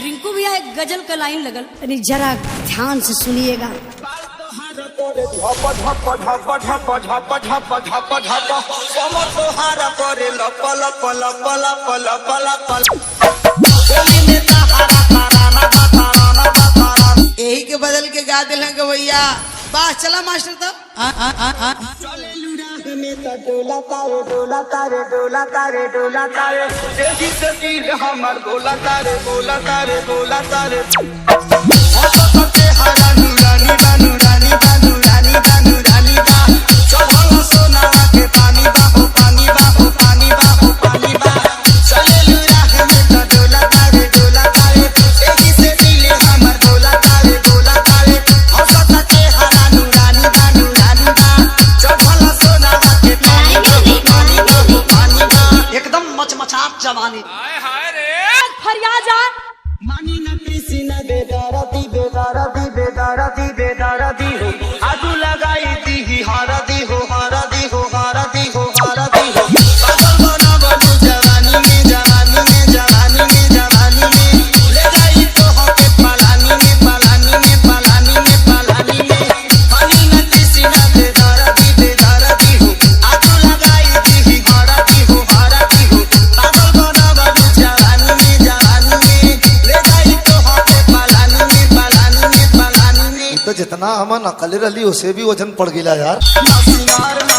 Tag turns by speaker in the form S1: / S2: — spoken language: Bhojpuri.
S1: रिंकू भैया एक गजल का लाइन लगल, यानी जरा ध्यान से सुनिएगा।
S2: यही के बदल के गा दिल भैया। वाह चला मास्टर तो डोला तारे डोला तारे डोला तारे डोला तारे देखी से दिल हमर बोला तारे बोला तारे बोला तारे हरा नूरानी बानू रानी बानू रानी बानू रानी बा चढ़ल सोना के पानी बा हो पानी बा हो पानी बा हो पानी बा चले लूरा में तो डोला तारे देखी से दिल हमर बोला तारे हंसता के हरा नूरानी बानू रानी बा चढ़ल सोना के पानी बा हो पानी बा एकदम मचमचात जवानी।
S3: हाय हाय रे
S1: फरियाद आ
S2: मानी न किसी न बेदारती बेदारती बेदारती बेदारती हो आजू लगाई दी ही हारती हो हारती हो हारती हो हारती हो पागल बना बनू जवानी में जवानी में जवानी में जवानी में ले गई तो हो के पलानी में पलानी में पलानी में पलानी में मानी न किसी न बेदारती बेदारती हो आजू लगाई दी ही हारती हो पागल बना बनू जवानी में जवानी में ले गई तो हो के पलानी में पलानी में पलानी में
S4: तो जितना हम नकली रही उसे भी वजन पड़ गया यार।
S2: ना सिंगार ना